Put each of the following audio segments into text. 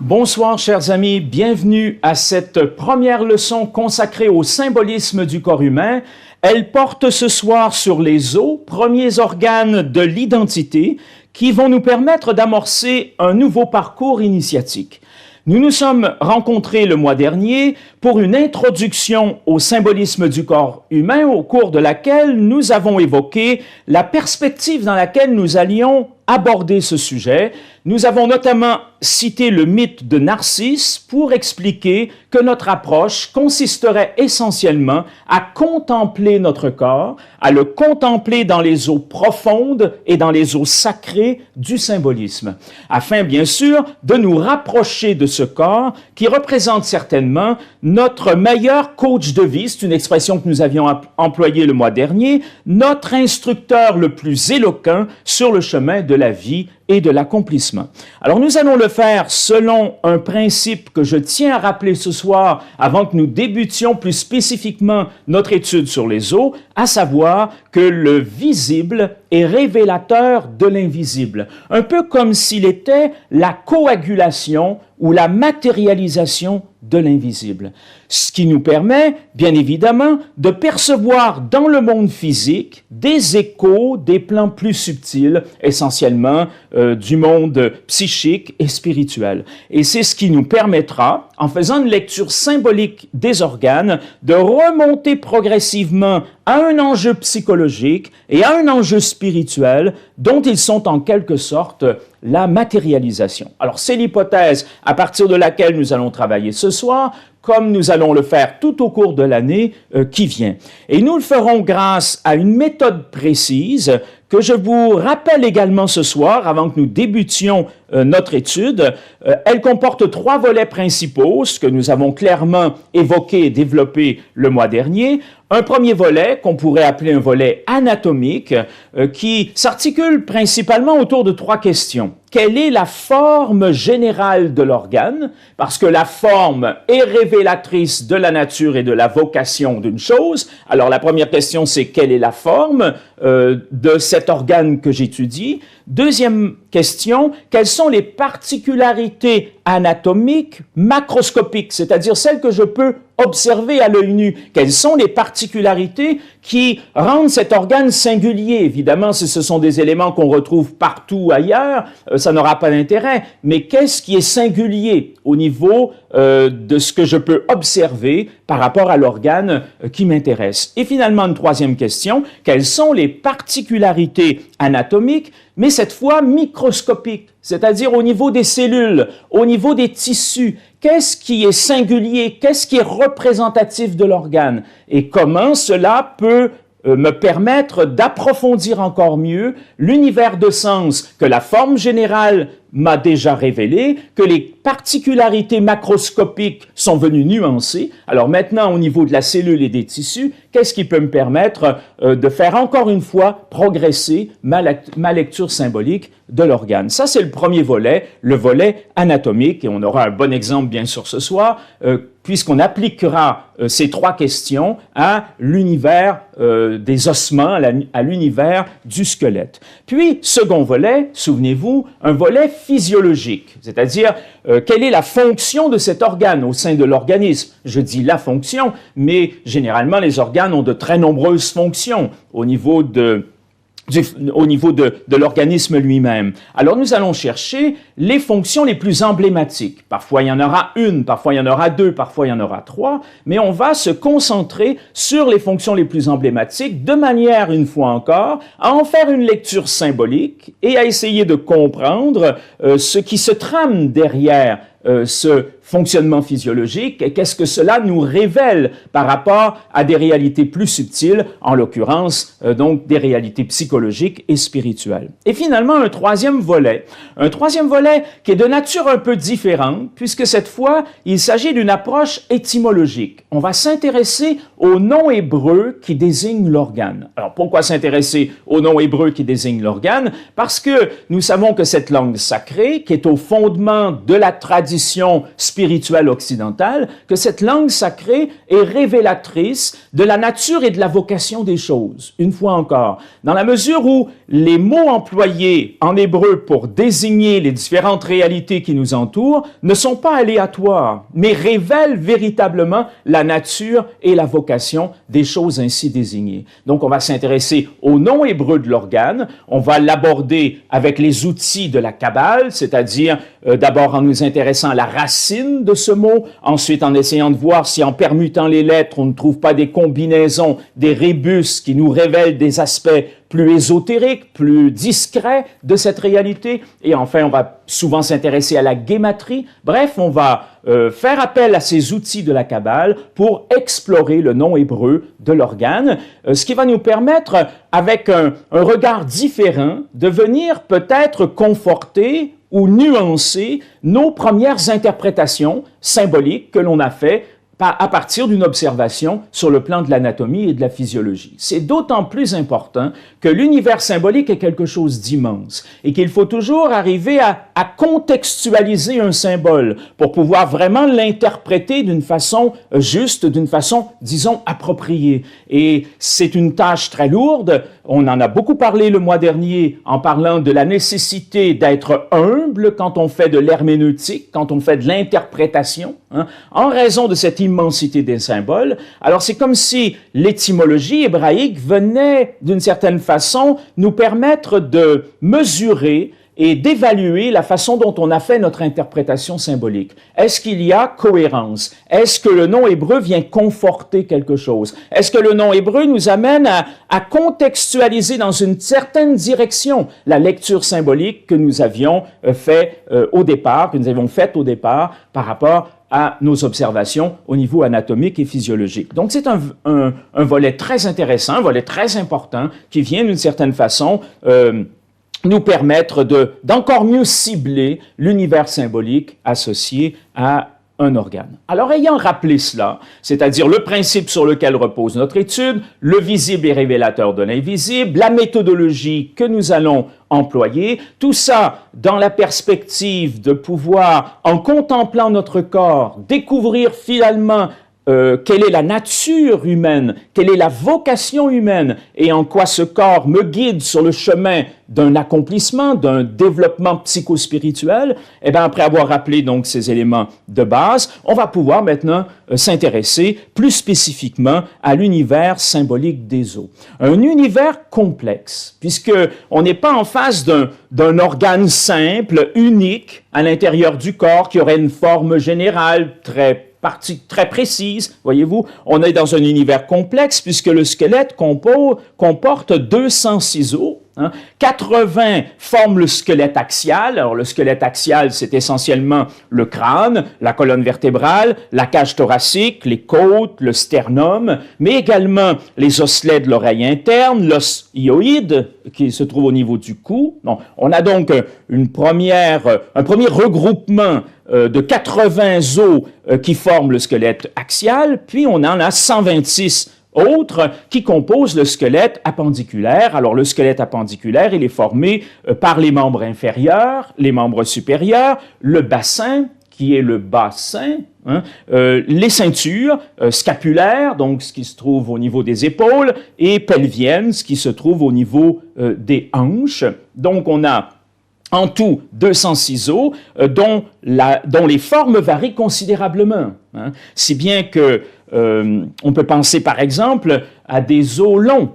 Bonsoir chers amis, bienvenue à cette première leçon consacrée au symbolisme du corps humain. Elle porte ce soir sur les os, premiers organes de l'identité, qui vont nous permettre d'amorcer un nouveau parcours initiatique. Nous nous sommes rencontrés le mois dernier pour une introduction au symbolisme du corps humain, au cours de laquelle nous avons évoqué la perspective dans laquelle nous allions aborder ce sujet. Nous avons notamment cité le mythe de Narcisse pour expliquer que notre approche consisterait essentiellement à contempler notre corps, à le contempler dans les eaux profondes et dans les eaux sacrées du symbolisme, afin bien sûr de nous rapprocher de ce corps qui représente certainement notre meilleur coach de vie, c'est une expression que nous avions employée le mois dernier, notre instructeur le plus éloquent sur le chemin de la vie et de l'accomplissement. Alors nous allons le faire selon un principe que je tiens à rappeler ce soir avant que nous débutions plus spécifiquement notre étude sur les os, à savoir que le visible est révélateur de l'invisible, un peu comme s'il était la coagulation ou la matérialisation de l'invisible. Ce qui nous permet, bien évidemment, de percevoir dans le monde physique des échos des plans plus subtils, essentiellement du monde psychique et spirituel. Et c'est ce qui nous permettra, en faisant une lecture symbolique des organes, de remonter progressivement à un enjeu psychologique et à un enjeu spirituel dont ils sont en quelque sorte la matérialisation. Alors, c'est l'hypothèse à partir de laquelle nous allons travailler ce soir, comme nous allons le faire tout au cours de l'année qui vient. Et nous le ferons grâce à une méthode précise que je vous rappelle également ce soir, avant que nous débutions notre étude. Elle comporte 3 volets principaux, ce que nous avons clairement évoqué et développé le mois dernier. Un premier volet, qu'on pourrait appeler un volet anatomique, qui s'articule principalement autour de 3 questions. Quelle est la forme générale de l'organe? Parce que la forme est révélatrice de la nature et de la vocation d'une chose. Alors la première question, c'est quelle est la forme de cet organe que j'étudie? Deuxième question, quelles sont les particularités anatomiques macroscopiques, c'est-à-dire celles que je peux observer à l'œil nu? Quelles sont les particularités qui rendent cet organe singulier? Évidemment, si ce sont des éléments qu'on retrouve partout ailleurs, ça n'aura pas d'intérêt. Mais qu'est-ce qui est singulier au niveau de ce que je peux observer par rapport à l'organe qui m'intéresse? Et finalement, une troisième question, quelles sont les particularités anatomiques, mais cette fois microscopiques, c'est-à-dire au niveau des cellules, au niveau des tissus? Qu'est-ce qui est singulier? Qu'est-ce qui est représentatif de l'organe? Et comment cela peut me permettre d'approfondir encore mieux l'univers de sens que la forme générale m'a déjà révélé, que les particularités macroscopiques sont venues nuancer. Alors maintenant, au niveau de la cellule et des tissus, qu'est-ce qui peut me permettre de faire encore une fois progresser ma lecture symbolique de l'organe? Ça, c'est le premier volet, le volet anatomique, et on aura un bon exemple bien sûr ce soir, puisqu'on appliquera ces 3 questions à l'univers des ossements, à l'univers du squelette. Puis, second volet, souvenez-vous, un volet physiologique, c'est-à-dire quelle est la fonction de cet organe au sein de l'organisme. Je dis la fonction, mais généralement les organes ont de très nombreuses fonctions au niveau de l'organisme lui-même. Alors nous allons chercher les fonctions les plus emblématiques. Parfois il y en aura une, parfois il y en aura 2, parfois il y en aura 3, mais on va se concentrer sur les fonctions les plus emblématiques de manière, une fois encore, à en faire une lecture symbolique et à essayer de comprendre ce qui se trame derrière ce fonctionnement physiologique et qu'est-ce que cela nous révèle par rapport à des réalités plus subtiles, en l'occurrence donc des réalités psychologiques et spirituelles. Et finalement, un troisième volet qui est de nature un peu différente, puisque cette fois, il s'agit d'une approche étymologique. On va s'intéresser au nom hébreu qui désigne l'organe. Alors pourquoi s'intéresser au nom hébreu qui désigne l'organe? Parce que nous savons que cette langue sacrée, qui est au fondement de la tradition tradition spirituelle occidentale que cette langue sacrée est révélatrice de la nature et de la vocation des choses, une fois encore, dans la mesure où les mots employés en hébreu pour désigner les différentes réalités qui nous entourent ne sont pas aléatoires, mais révèlent véritablement la nature et la vocation des choses ainsi désignées. Donc, on va s'intéresser au nom hébreu de l'organe, on va l'aborder avec les outils de la Kabbale, c'est-à-dire d'abord en nous intéressant à la racine de ce mot, ensuite en essayant de voir si en permutant les lettres, on ne trouve pas des combinaisons, des rébus qui nous révèlent des aspects plus ésotériques, plus discrets de cette réalité. Et enfin, on va souvent s'intéresser à la guématrie. Bref, on va faire appel à ces outils de la Kabbale pour explorer le nom hébreu de l'organe, ce qui va nous permettre, avec un regard différent, de venir peut-être conforter ou nuancer nos premières interprétations symboliques que l'on a fait à partir d'une observation sur le plan de l'anatomie et de la physiologie. C'est d'autant plus important que l'univers symbolique est quelque chose d'immense et qu'il faut toujours arriver à contextualiser un symbole pour pouvoir vraiment l'interpréter d'une façon juste, d'une façon, disons, appropriée. Et c'est une tâche très lourde. On en a beaucoup parlé le mois dernier en parlant de la nécessité d'être humble quand on fait de l'herméneutique, quand on fait de l'interprétation, hein, en raison de cette immensité des symboles. Alors c'est comme si l'étymologie hébraïque venait d'une certaine façon nous permettre de mesurer et d'évaluer la façon dont on a fait notre interprétation symbolique. Est-ce qu'il y a cohérence? Est-ce que le nom hébreu vient conforter quelque chose? Est-ce que le nom hébreu nous amène à contextualiser dans une certaine direction la lecture symbolique que nous avions faite au départ par rapport à nos observations au niveau anatomique et physiologique. Donc, c'est un volet très intéressant, un volet très important qui vient d'une certaine façon nous permettre d'encore mieux cibler l'univers symbolique associé à un organe. Alors, ayant rappelé cela, c'est-à-dire le principe sur lequel repose notre étude, le visible est révélateur de l'invisible, la méthodologie que nous allons employer, tout ça dans la perspective de pouvoir, en contemplant notre corps, découvrir finalement quelle est la nature humaine, quelle est la vocation humaine et en quoi ce corps me guide sur le chemin d'un accomplissement, d'un développement psychospirituel. Et bien, après avoir rappelé donc ces éléments de base, on va pouvoir maintenant s'intéresser plus spécifiquement à l'univers symbolique des os. Un univers complexe, puisque on n'est pas en face d'un organe simple, unique, à l'intérieur du corps, qui aurait une forme générale très précise, voyez-vous. On est dans un univers complexe puisque le squelette comporte 206 os. 80 forment le squelette axial. Alors, le squelette axial, c'est essentiellement le crâne, la colonne vertébrale, la cage thoracique, les côtes, le sternum, mais également les osselets de l'oreille interne, l'os hyoïde qui se trouve au niveau du cou. Non, on a donc un premier regroupement de 80 os qui forment le squelette axial, puis on en a 126 autres qui composent le squelette appendiculaire. Alors, le squelette appendiculaire, il est formé par les membres inférieurs, les membres supérieurs, le bassin, qui est le bassin, les ceintures scapulaires, donc ce qui se trouve au niveau des épaules, et pelviennes, ce qui se trouve au niveau des hanches. Donc, on a en tout 206 os, dont les formes varient considérablement. Si bien que on peut penser par exemple à des os longs,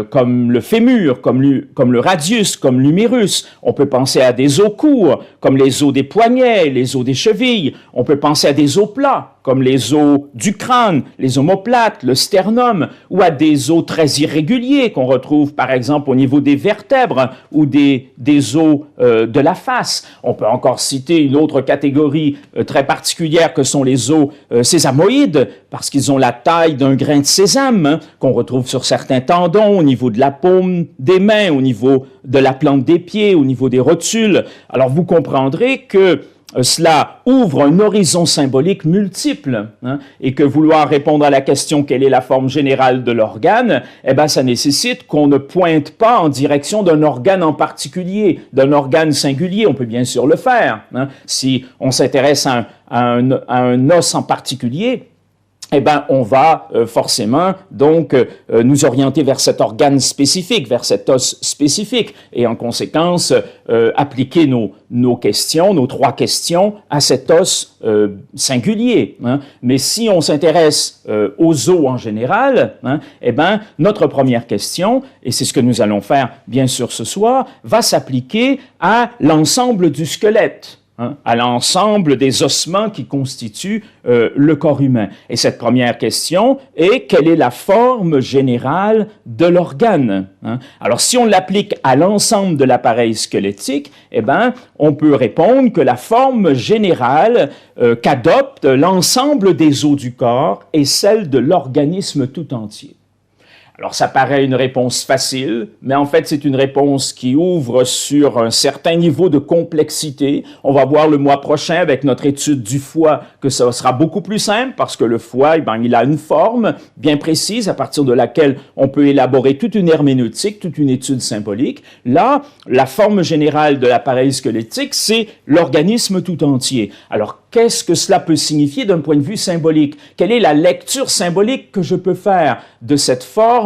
comme le fémur, comme le radius, comme l'humérus. On peut penser à des os courts, comme les os des poignets, les os des chevilles. On peut penser à des os plats, comme les os du crâne, les omoplates, le sternum, ou à des os très irréguliers qu'on retrouve par exemple au niveau des vertèbres ou des os de la face. On peut encore citer une autre catégorie très particulière que sont les os sésamoïdes, parce qu'ils ont la taille d'un grain de sésame, qu'on retrouve sur certains tendons, au niveau de la paume des mains, au niveau de la plante des pieds, au niveau des rotules. Alors vous comprendrez que cela ouvre un horizon symbolique multiple, hein, et que vouloir répondre à la question quelle est la forme générale de l'organe, eh ben, ça nécessite qu'on ne pointe pas en direction d'un organe en particulier, d'un organe singulier. On peut bien sûr le faire, hein. Si on s'intéresse à un os en particulier, eh ben, on va forcément donc nous orienter vers cet organe spécifique, vers cet os spécifique, et en conséquence appliquer nos questions, nos 3 questions à cet os singulier, hein. Mais si on s'intéresse aux os en général, hein, eh ben, notre première question, et c'est ce que nous allons faire bien sûr ce soir, va s'appliquer à l'ensemble du squelette, hein, à l'ensemble des ossements qui constituent le corps humain. Et cette première question est, quelle est la forme générale de l'organe, hein? Alors, si on l'applique à l'ensemble de l'appareil squelettique, eh ben, on peut répondre que la forme générale qu'adopte l'ensemble des os du corps est celle de l'organisme tout entier. Alors, ça paraît une réponse facile, mais en fait, c'est une réponse qui ouvre sur un certain niveau de complexité. On va voir le mois prochain, avec notre étude du foie, que ça sera beaucoup plus simple, parce que le foie, eh ben, il a une forme bien précise, à partir de laquelle on peut élaborer toute une herméneutique, toute une étude symbolique. Là, la forme générale de l'appareil squelettique, c'est l'organisme tout entier. Alors, qu'est-ce que cela peut signifier d'un point de vue symbolique? Quelle est la lecture symbolique que je peux faire de cette forme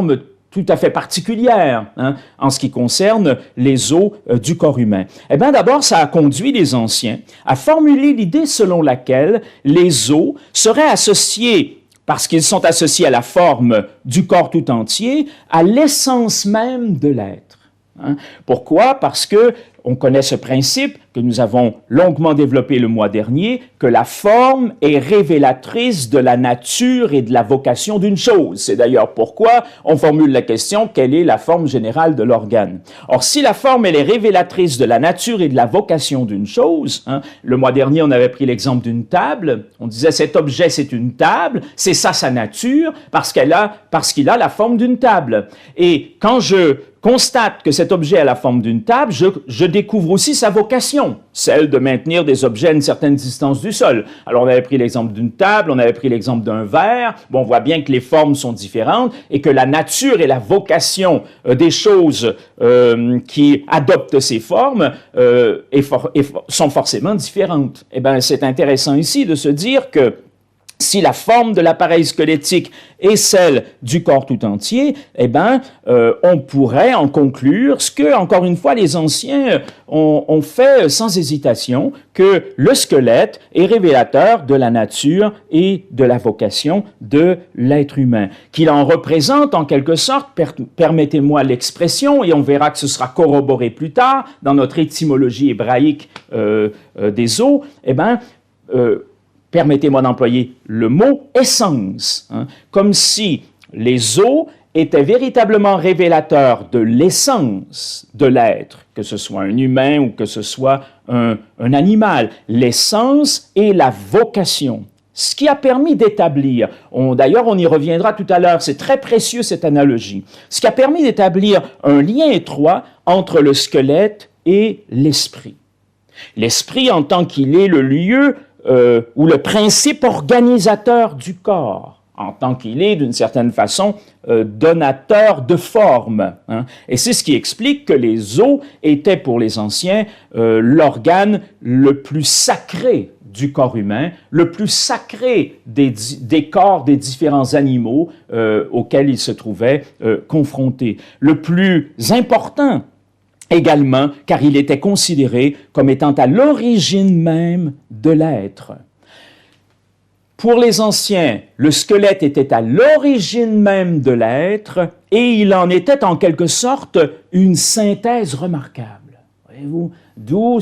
tout à fait particulière, hein, en ce qui concerne les os du corps humain? Eh bien, d'abord, ça a conduit les anciens à formuler l'idée selon laquelle les os seraient associés, parce qu'ils sont associés à la forme du corps tout entier, à l'essence même de l'être. Hein? Pourquoi? Parce que on connaît ce principe que nous avons longuement développé le mois dernier, que la forme est révélatrice de la nature et de la vocation d'une chose. C'est d'ailleurs pourquoi on formule la question, quelle est la forme générale de l'organe? Or, si la forme elle est révélatrice de la nature et de la vocation d'une chose, hein, le mois dernier on avait pris l'exemple d'une table, on disait cet objet c'est une table, c'est ça sa nature, parce qu'il a la forme d'une table. Et quand je constate que cet objet a la forme d'une table, je découvre aussi sa vocation, celle de maintenir des objets à une certaine distance du sol. Alors, on avait pris l'exemple d'une table, on avait pris l'exemple d'un verre. Bon, on voit bien que les formes sont différentes et que la nature et la vocation des choses qui adoptent ces formes sont forcément différentes. Eh bien, c'est intéressant ici de se dire que si la forme de l'appareil squelettique est celle du corps tout entier, eh ben, on pourrait en conclure ce que, encore une fois, les anciens ont fait sans hésitation, que le squelette est révélateur de la nature et de la vocation de l'être humain, qu'il en représente en quelque sorte, permettez-moi l'expression, et on verra que ce sera corroboré plus tard dans notre étymologie hébraïque des os, eh ben, permettez-moi d'employer le mot « essence », hein, comme si les os étaient véritablement révélateurs de l'essence de l'être, que ce soit un humain ou que ce soit un animal. L'essence et la vocation. Ce qui a permis d'établir, d'ailleurs on y reviendra tout à l'heure, c'est très précieux cette analogie, ce qui a permis d'établir un lien étroit entre le squelette et l'esprit. L'esprit en tant qu'il est le lieu ou le principe organisateur du corps, en tant qu'il est, d'une certaine façon, donateur de forme. Hein. Et c'est ce qui explique que les os étaient, pour les anciens, l'organe le plus sacré du corps humain, le plus sacré des corps des différents animaux auxquels ils se trouvaient confrontés, le plus important également, car il était considéré comme étant à l'origine même de l'être. Pour les anciens, le squelette était à l'origine même de l'être et il en était en quelque sorte une synthèse remarquable. Voyez-vous, d'où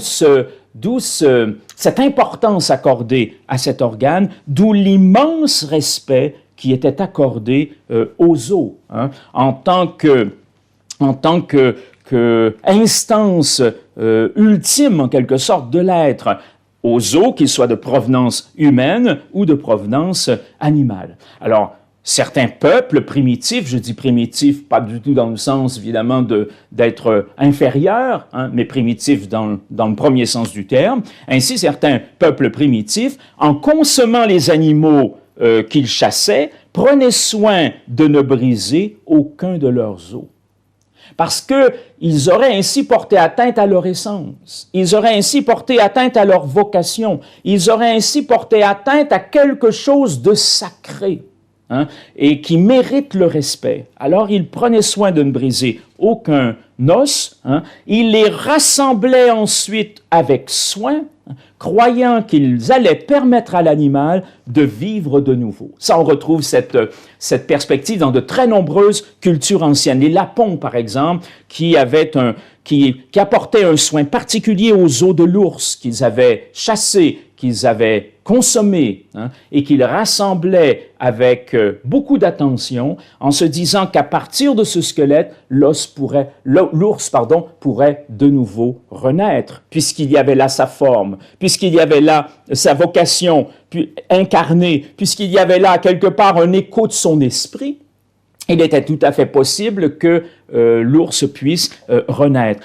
cette importance accordée à cet organe, d'où l'immense respect qui était accordé aux os, hein, en tant que instance ultime, en quelque sorte, de l'être, aux os, qu'ils soient de provenance humaine ou de provenance animale. Alors, certains peuples primitifs, je dis primitifs pas du tout dans le sens évidemment d'être inférieur, hein, mais primitifs dans le premier sens du terme, ainsi certains peuples primitifs, en consommant les animaux qu'ils chassaient, prenaient soin de ne briser aucun de leurs os. Parce qu'ils auraient ainsi porté atteinte à leur essence, ils auraient ainsi porté atteinte à leur vocation, ils auraient ainsi porté atteinte à quelque chose de sacré, hein, et qui mérite le respect. Alors ils prenaient soin de ne briser aucun os, hein, ils les rassemblaient ensuite avec soin, croyant qu'ils allaient permettre à l'animal de vivre de nouveau. Ça, on retrouve cette perspective dans de très nombreuses cultures anciennes. Les Lapons, par exemple, qui apportaient un soin particulier aux os de l'ours qu'ils avaient chassés, qu'ils avaient consommés, hein, et qu'ils rassemblaient avec beaucoup d'attention, en se disant qu'à partir de ce squelette, l'ours pourrait de nouveau renaître, puisqu'il y avait là sa forme, puisqu'il y avait là sa vocation incarnée, puisqu'il y avait là quelque part un écho de son esprit. Il était tout à fait possible que l'ours puisse renaître.